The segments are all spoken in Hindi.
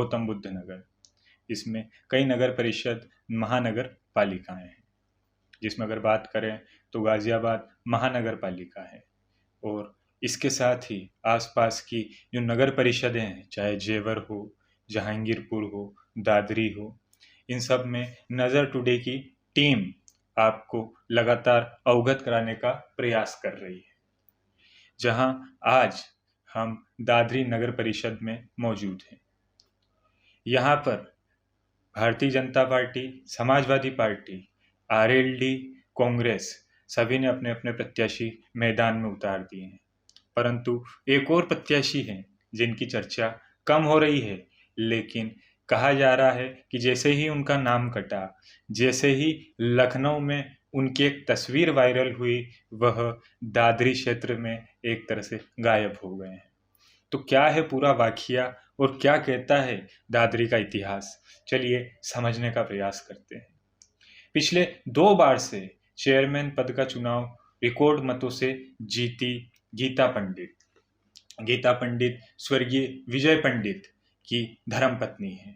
गौतम बुद्ध नगर। इसमें कई नगर परिषद महानगर पालिकाएं हैं, जिसमें अगर बात करें तो गाजियाबाद महानगर पालिका है। और इसके साथ ही आसपास की जो नगर परिषदें हैं, चाहे जेवर हो, जहांगीरपुर हो, दादरी हो, इन सब में नज़र टुडे की टीम आपको लगातार अवगत कराने का प्रयास कर रही है। जहां आज हम दादरी नगर परिषद में मौजूद हैं। यहाँ पर Bharatiya Janata party, Samajwadi party, RLD, Congress सभी ने अपने अपने प्रत्याशी मैदान में उतार दिए हैं। परंतु एक और प्रत्याशी हैं जिनकी चर्चा कम हो रही है, लेकिन कहा जा रहा है कि जैसे ही उनका नाम कटा, जैसे ही लखनऊ में उनकी एक तस्वीर वायरल हुई, वह दादरी क्षेत्र में एक तरह से गायब हो गए हैं। तो क्या है पूरा वाकया और क्या कहता है दादरी का इतिहास, चलिए समझने का प्रयास करते हैं। पिछले 2 बार से चेयरमैन पद का चुनाव रिकॉर्ड मतों से जीती गीता पंडित। गीता पंडित स्वर्गीय विजय पंडित की धर्मपत्नी है।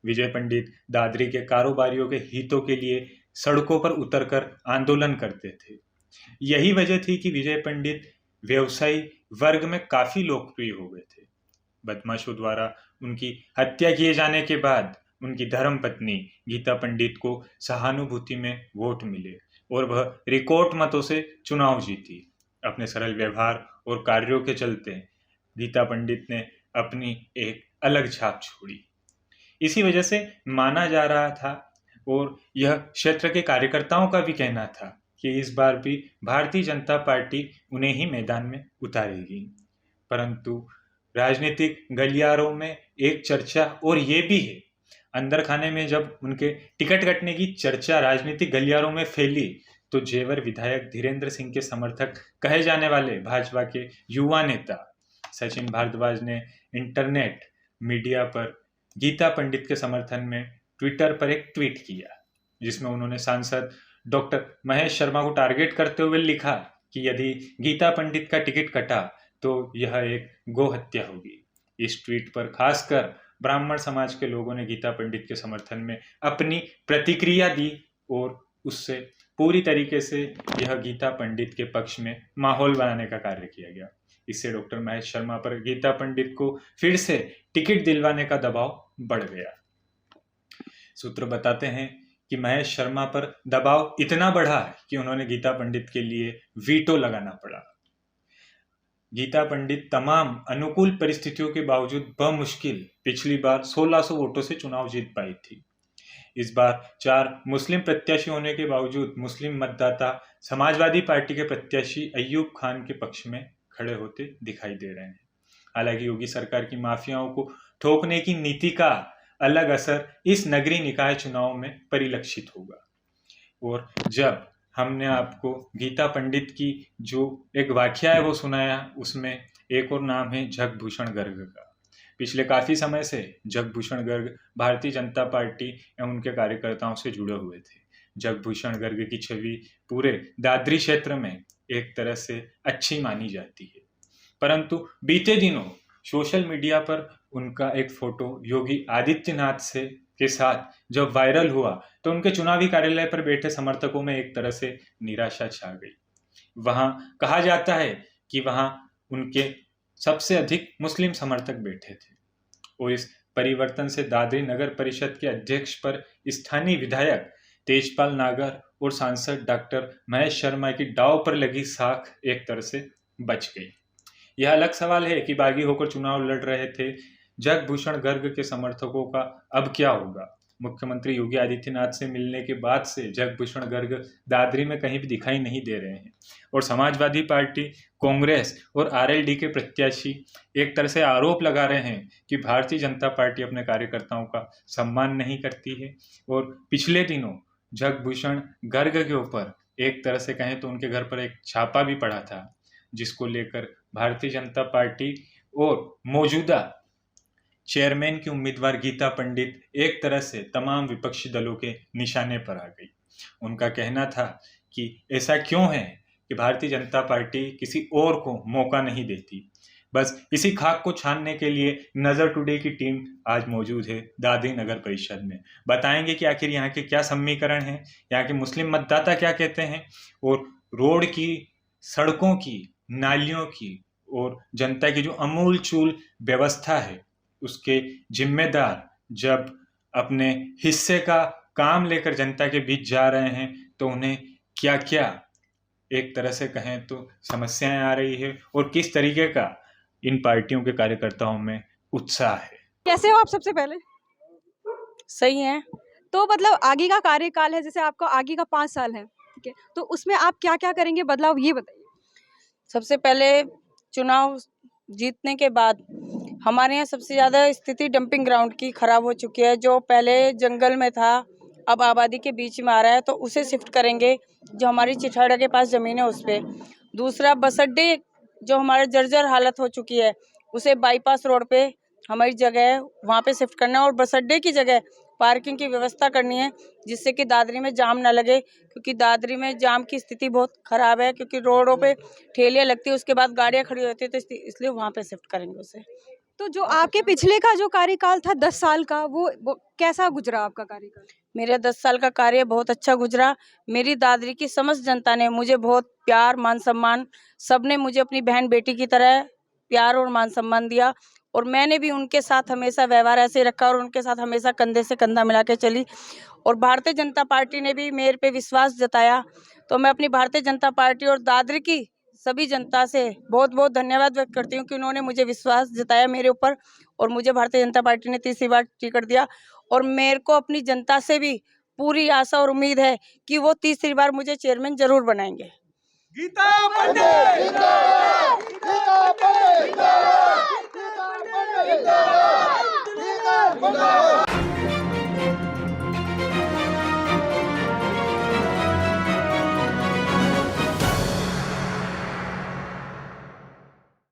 विजय पंडित दादरी के कारोबारियों के हितों के लिए सड़कों पर उतरकर आंदोलन करते थे। यही वजह थी कि विजय पंडित व्यवसायी वर्ग में काफी लोकप्रिय हो गए थे। बदमाशों द्वारा उनकी हत्या किए जाने के बाद उनकी धर्मपत्नी गीता पंडित को सहानुभूति में वोट मिले और वह रिकॉर्ड मतों से चुनाव जीती। अपने सरल व्यवहार और कार्यों के चलते गीता पंडित ने अपनी एक अलग छाप छोड़ी। इसी वजह से माना जा रहा था और यह क्षेत्र के कार्यकर्ताओं का भी कहना था कि इस बार भी भारतीय जनता पार्टी उन्हें ही मैदान में उतारेगी। परंतु राजनीतिक गलियारों में एक चर्चा और ये भी है, अंदर खाने में जब उनके टिकट कटने की चर्चा राजनीतिक गलियारों में फैली, तो जेवर विधायक धीरेन्द्र सिंह के समर्थक कहे जाने वाले भाजपा के युवा नेता सचिन भारद्वाज ने इंटरनेट मीडिया पर गीता पंडित के समर्थन में ट्विटर पर एक ट्वीट किया, जिसमें उन्होंने सांसद डॉक्टर महेश शर्मा को टारगेट करते हुए लिखा कि यदि गीता पंडित का टिकट कटा तो यह एक गौ हत्या होगी। इस ट्वीट पर खासकर ब्राह्मण समाज के लोगों ने गीता पंडित के समर्थन में अपनी प्रतिक्रिया दी और उससे पूरी तरीके से यह गीता पंडित के पक्ष में माहौल बनाने का कार्य किया गया। इससे डॉक्टर महेश शर्मा पर गीता पंडित को फिर से टिकट दिलवाने का दबाव बढ़ गया। सूत्र बताते हैं कि महेश शर्मा पर दबाव इतना बढ़ा कि उन्होंने गीता पंडित के लिए वीटो लगाना पड़ा। गीता पंडित तमाम अनुकूल परिस्थितियों के बावजूद बमुश्किल पिछली बार 1600 वोटों से चुनाव जीत पाई थी। इस बार 4 मुस्लिम प्रत्याशी होने के बावजूद मुस्लिम मतदाता समाजवादी पार्टी के प्रत्याशी अय्यूब खान के पक्ष में खड़े होते दिखाई दे रहे हैं। हालांकि योगी सरकार की माफियाओं को ठोकने की नीति का अलग असर इस नगरीय निकाय चुनाव में परिलक्षित होगा। और जब हमने आपको गीता पंडित की जो एक वाकया है वो सुनाया, उसमें एक और नाम है जगभूषण गर्ग का। पिछले काफी समय से जगभूषण गर्ग भारतीय जनता पार्टी एवं उनके कार्यकर्ताओं से जुड़े हुए थे। जगभूषण गर्ग की छवि पूरे दादरी क्षेत्र में एक तरह से अच्छी मानी जाती है, परंतु बीते दिनों सोशल मीडिया पर उनका एक फोटो योगी आदित्यनाथ से के साथ जब वायरल हुआ तो उनके चुनावी कार्यालय पर बैठे समर्थकों में एक तरह से निराशा छा गई। वहां कहा जाता है कि वहां उनके सबसे अधिक मुस्लिम समर्थक बैठे थे और इस परिवर्तन से दादरी नगर परिषद के अध्यक्ष पर स्थानीय विधायक तेजपाल नागर और सांसद डॉक्टर महेश शर्मा की दांव पर लगी साख एक तरह से बच गई। यह अलग सवाल है कि बागी होकर चुनाव लड़ रहे थे जगभूषण गर्ग के समर्थकों का अब क्या होगा। मुख्यमंत्री योगी आदित्यनाथ से मिलने के बाद से जगभूषण गर्ग दादरी में कहीं भी दिखाई नहीं दे रहे हैं और समाजवादी पार्टी, कांग्रेस और आरएलडी के प्रत्याशी एक तरह से आरोप लगा रहे हैं कि भारतीय जनता पार्टी अपने कार्यकर्ताओं का सम्मान नहीं करती है। और पिछले दिनों जगभूषण गर्ग के ऊपर एक तरह से कहें तो उनके घर पर एक छापा भी पड़ा था, जिसको लेकर भारतीय जनता पार्टी और मौजूदा चेयरमैन की उम्मीदवार गीता पंडित एक तरह से तमाम विपक्षी दलों के निशाने पर आ गई। उनका कहना था कि ऐसा क्यों है कि भारतीय जनता पार्टी किसी और को मौका नहीं देती। बस इसी खाक को छानने के लिए नज़र टुडे की टीम आज मौजूद है दादरी नगर परिषद में। बताएंगे कि आखिर यहाँ के क्या समीकरण हैं, यहाँ के मुस्लिम मतदाता क्या कहते हैं, और रोड की, सड़कों की, नालियों की और जनता की जो अमूल चूल व्यवस्था है उसके जिम्मेदार जब अपने हिस्से का काम लेकर जनता के बीच जा रहे हैं तो उन्हें क्या क्या एक तरह से कहें तो समस्याएं आ रही है और किस तरीके का इन पार्टियों के कार्यकर्ताओं में उत्साह है। कैसे हो आप? सबसे पहले सही है। तो मतलब आगे का कार्यकाल है, जैसे आपका आगे का 5 साल है, ठीक है, तो उसमें आप क्या क्या करेंगे बदलाव, ये बताइए। सबसे पहले चुनाव जीतने के बाद हमारे यहाँ सबसे ज़्यादा स्थिति डंपिंग ग्राउंड की खराब हो चुकी है। जो पहले जंगल में था अब आबादी के बीच में आ रहा है, तो उसे शिफ्ट करेंगे। जो हमारी चिठाड़ा के पास ज़मीन है उस पर। दूसरा, बस अड्डे जो हमारे जर्जर हालत हो चुकी है उसे बाईपास रोड पे हमारी जगह है वहाँ पे शिफ्ट करना है, और बस अड्डे की जगह पार्किंग की व्यवस्था करनी है जिससे कि दादरी में जाम ना लगे, क्योंकि दादरी में जाम की स्थिति बहुत खराब है, क्योंकि रोडों पे ठेलियाँ लगती है उसके बाद गाड़ियाँ खड़ी होती है, तो इसलिए वहाँ पे शिफ्ट करेंगे उसे। तो जो आपके पिछले का जो कार्यकाल था 10 साल का, वो कैसा गुजरा आपका कार्यकाल? मेरे 10 साल का कार्य बहुत अच्छा गुजरा। मेरी दादरी की समस्त जनता ने मुझे बहुत प्यार, मान सम्मान, सबने मुझे अपनी बहन बेटी की तरह प्यार और मान सम्मान दिया, और मैंने भी उनके साथ हमेशा व्यवहार ऐसे रखा और उनके साथ हमेशा कंधे से कंधा मिला के चली। और भारतीय जनता पार्टी ने भी मेरे पे विश्वास जताया, तो मैं अपनी भारतीय जनता पार्टी और दादरी की सभी जनता से बहुत बहुत धन्यवाद व्यक्त करती हूँ कि उन्होंने मुझे विश्वास जताया मेरे ऊपर, और मुझे भारतीय जनता पार्टी ने तीसरी बार टिकट दिया। और मेरे को अपनी जनता से भी पूरी आशा और उम्मीद है कि वो तीसरी बार मुझे चेयरमैन जरूर बनाएंगे। गीता पंडित जिंदाबाद, गीता पंडित जिंदाबाद, गीता पंडित जिंदाबाद, गीता पंडित जिंदाबाद।